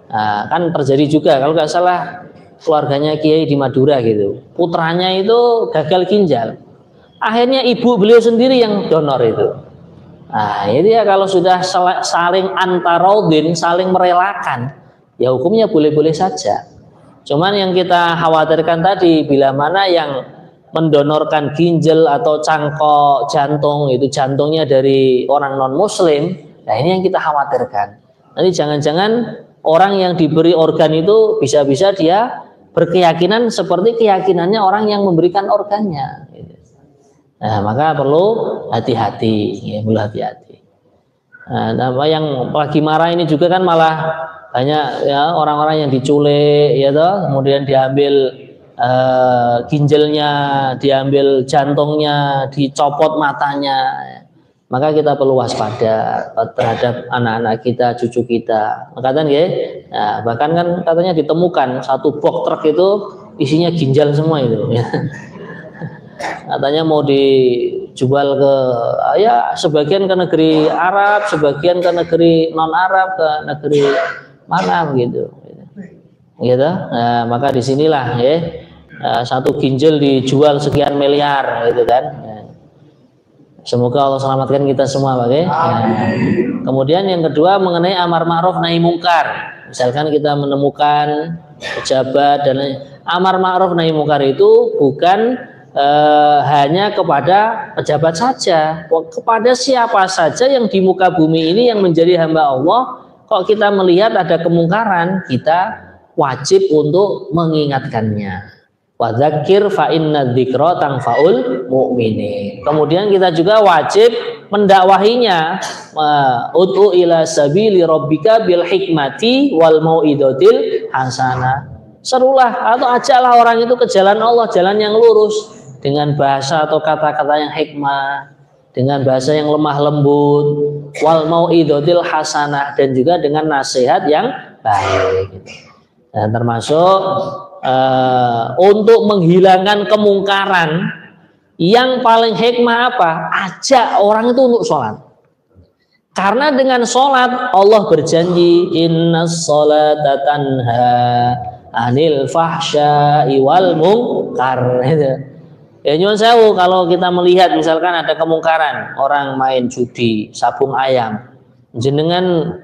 Nah, kan terjadi juga kalau nggak salah keluarganya kiai di Madura gitu. Putranya itu gagal ginjal. Akhirnya ibu beliau sendiri yang donor itu. Nah, itu ya kalau sudah saling antarodin, saling merelakan, ya hukumnya boleh-boleh saja. Cuman yang kita khawatirkan tadi, bila mana yang mendonorkan ginjal atau cangkok jantung, itu jantungnya dari orang non-muslim, nah ini yang kita khawatirkan. Nanti jangan-jangan orang yang diberi organ itu bisa-bisa dia berkeyakinan seperti keyakinannya orang yang memberikan organnya. Nah, maka perlu hati-hati, ya, perlu hati-hati. Nah, yang lagi marah ini juga kan malah banyak ya orang-orang yang diculik, ya toh, kemudian diambil ginjalnya, diambil jantungnya, dicopot matanya. Maka kita perlu waspada terhadap anak-anak kita, cucu kita. Makanya ya, nah, bahkan kan katanya ditemukan satu box truk itu isinya ginjal semua itu. Ya. Katanya mau dijual ke ya sebagian ke negeri Arab, sebagian ke negeri non Arab, ke negeri mana begitu. Gitu. Nah, maka disinilah ya satu ginjal dijual sekian miliar, gitu kan. Semoga Allah selamatkan kita semua, Pak. Kemudian yang kedua mengenai amar ma'ruf nahi mungkar. Misalkan kita menemukan pejabat dan amar ma'ruf nahi mungkar itu bukan hanya kepada pejabat saja, kepada siapa saja yang di muka bumi ini yang menjadi hamba Allah. Kok kita melihat ada kemungkaran, kita wajib untuk mengingatkannya. Wadzakir fa inna dzikra tanfaul mu'minin. Kemudian kita juga wajib mendakwahinya, ud'u ila sabili rabbika bil hikmati wal mau'idotil hasanah. Serulah atau ajaklah orang itu ke jalan Allah, jalan yang lurus, dengan bahasa atau kata-kata yang hikmah, dengan bahasa yang lemah lembut, wal mau'idotil hasanah, dan juga dengan nasihat yang baik. Dan termasuk untuk menghilangkan kemungkaran yang paling hikmah apa? Ajak orang itu untuk sholat. Karena dengan sholat Allah berjanji innas sholata tanha anil fahsya'i wal munkar. Ya nyuwun sewu, kalau kita melihat misalkan ada kemungkaran, orang main judi, sabung ayam, jenengan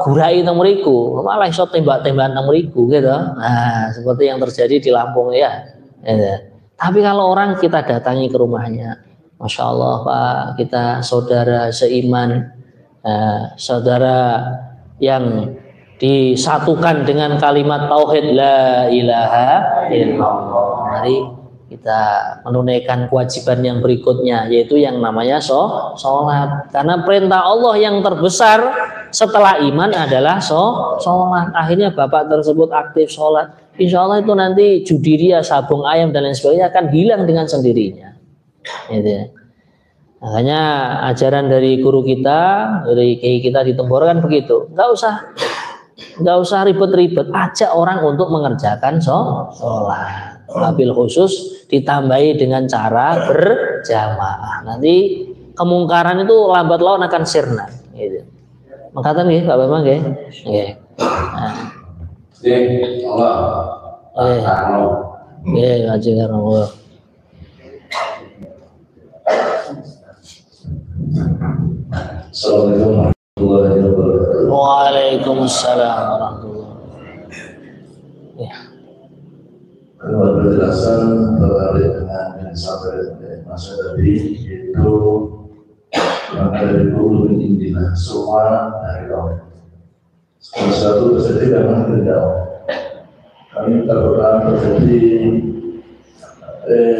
gurai teng mriku, malah iso tembak-tembakan teng mriku gitu. Nah, seperti yang terjadi di Lampung ya. Tapi kalau orang kita datangi ke rumahnya, Masya Allah Pak, kita saudara seiman, saudara yang disatukan dengan kalimat tauhid la ilaha illallah. Mari kita menunaikan kewajiban yang berikutnya, yaitu yang namanya sholat. Karena perintah Allah yang terbesar setelah iman adalah sholat. Akhirnya bapak tersebut aktif sholat. Insya Allah itu nanti judi ria, sabung ayam dan lain sebagainya akan hilang dengan sendirinya. Gitu. Makanya ajaran dari guru kita, dari kiai kita di Temboro kan begitu. Nggak usah ribet-ribet. Ajak orang untuk mengerjakan sholat. Wabil khusus ditambahi dengan cara berjamaah. Nanti kemungkaran itu lambat laun akan sirna. Gitu. Makatan nggih, Pak Bambang nggih. Nggih. Nah. Nggih, ajeng karo Allah. Assalamualaikum warahmatullahi wabarakatuh. Waalaikumsalam warahmatullahi wabarakatuh. Kalau penjelasan terkait dengan yang disampaikan Mas tadi, itu maka dari dulu intinya semua dari Allah. Sesuatu terjadi memang dari Allah. Kami terpernah terjadi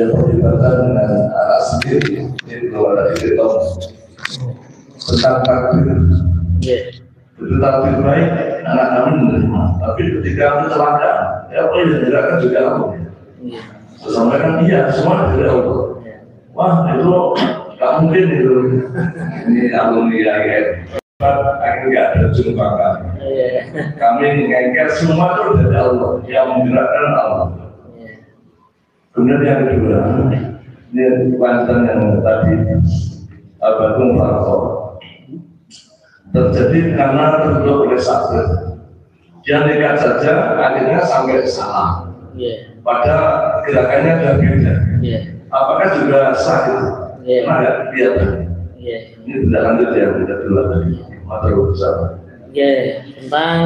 perdebatan dengan anak sendiri di keluar dari Beton tentang takdir. Itu takdir baik, anak kami menerima. Tapi ketika kami celaka, ya apa yang dijelaskan juga Allah. Sampaikan iya, semua dari Allah. Wah itu tak mungkin itu. Ini alumni IAIN. Akhirnya nggak ada jumpa kami. Kami mengingatkan semua itu dari Allah, yang menggerakkan Allah. Kemudian yang kedua, ini lanjutan yang tadi Abadung Farso terjadi karena terbentuk oleh sakit. Dia nekat saja, akhirnya sampai salah. Pada gerakannya sudah beda. Apakah juga sah itu? Nah, lihat. Ini tidak lanjut yang tidak dulu tadi. Materi bersama. Tentang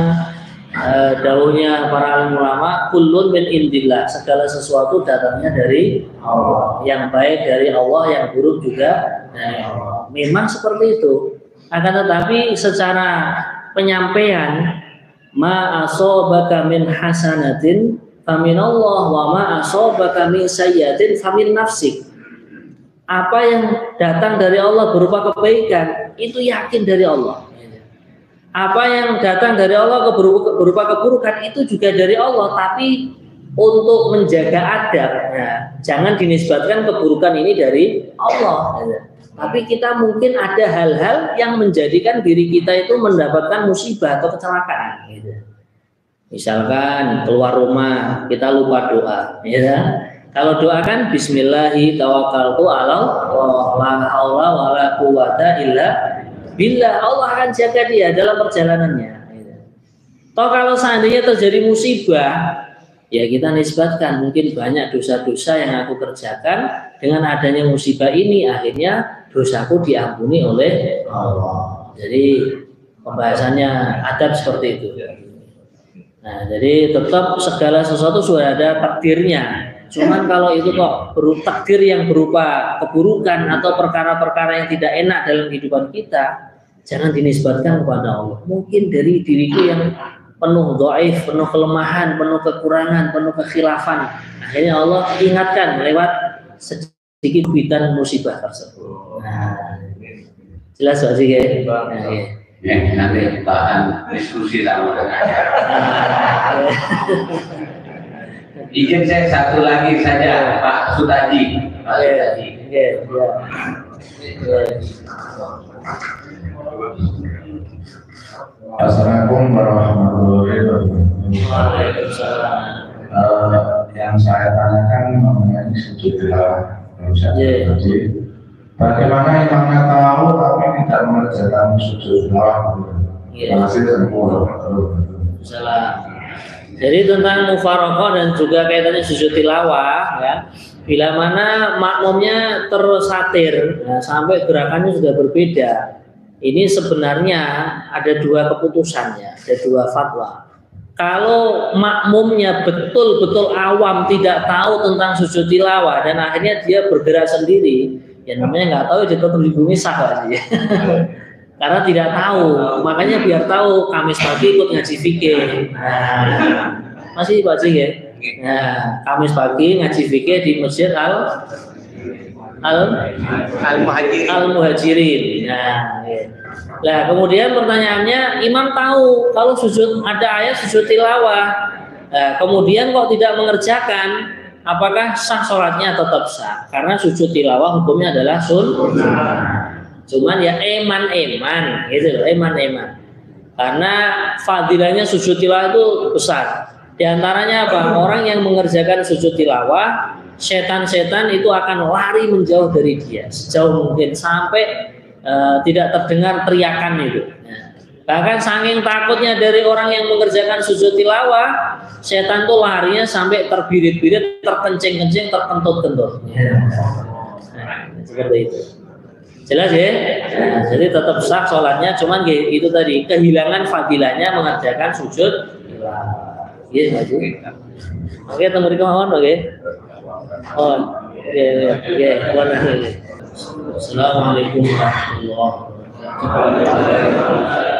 dawuhnya para alim ulama, kullun min indillah, segala sesuatu datangnya dari Allah. Yang baik dari Allah, yang buruk juga dari Allah. Memang seperti itu. Akan tetapi secara penyampaian, ma asobaka min hasanatin faminallah wa ma asabaka min sayyi'atin famin nafsik. Apa yang datang dari Allah berupa kebaikan itu yakin dari Allah. Apa yang datang dari Allah berupa keburukan itu juga dari Allah, tapi untuk menjaga adab, jangan dinisbatkan keburukan ini dari Allah. Tapi kita mungkin ada hal-hal yang menjadikan diri kita itu mendapatkan musibah atau kecelakaan. Misalkan keluar rumah kita lupa doa, Kalau doa kan Bismillahi tawakkaltu ala Allah la haula wala quwata illa billah. Allah akan jaga dia dalam perjalanannya. Toh kalau seandainya terjadi musibah, ya kita nisbatkan mungkin banyak dosa-dosa yang aku kerjakan, dengan adanya musibah ini akhirnya dosaku diampuni oleh Allah. Jadi pembahasannya adab seperti itu. Nah, jadi tetap segala sesuatu sudah ada takdirnya. Cuman kalau itu kok takdir yang berupa keburukan atau perkara-perkara yang tidak enak dalam kehidupan kita, jangan dinisbatkan kepada Allah. Mungkin dari diriku yang penuh dhaif, penuh kelemahan, penuh kekurangan, penuh kekhilafan. Akhirnya Allah ingatkan lewat sedikit bitan musibah tersebut. Nah, jelas Pak Sih ya? Nanti bahan diskusi sama dengan izin saya satu lagi saja Pak Sutaji. Pak Sutaji. Assalamualaikum warahmatullahi wabarakatuh. Yang saya tanyakan mengenai sujud tilawah. Bagaimana imamnya tahu tapi tidak mengerjakan sujud tilawah? Terima kasih. Jadi tentang mufaraqah dan juga kaitannya sujud tilawah, ya. Bila mana makmumnya tersatir, sampai gerakannya sudah berbeda. Ini sebenarnya ada dua keputusannya, ada dua fatwa. Kalau makmumnya betul-betul awam, tidak tahu tentang sujud tilawah dan akhirnya dia bergerak sendiri, ya namanya nggak tahu, dia tetap di bumi sah aja. Karena tidak tahu, makanya biar tahu Kamis pagi ikut ngaji fikih. Nah, masih Pak Cik ya? Nah, Kamis pagi ngaji fikih di Masjid Al-Muhajirin. Nah, kemudian pertanyaannya, imam tahu kalau sujud ada ayat sujud tilawah, kemudian kok tidak mengerjakan, apakah sah sholatnya? Tetap sah, karena sujud tilawah hukumnya adalah sunnah. Cuman ya eman gitu, eman. Karena fadilahnya sujud tilawah itu besar. Di antaranya apa? Orang yang mengerjakan sujud tilawah, setan-setan itu akan lari menjauh dari dia sejauh mungkin sampai tidak terdengar teriakan itu. Bahkan saking takutnya dari orang yang mengerjakan sujud tilawah, setan tuh larinya sampai terbirit-birit, terkencing-kencing, terkentut-kentut. Seperti itu. Jelas ya? Nah, jadi tetap sah sholatnya, cuman itu tadi kehilangan fadilahnya mengerjakan sujud tilawah. Iya, maju. Oke, tunggu di kemauan, oke? Oh, Assalamualaikum warahmatullahi wabarakatuh.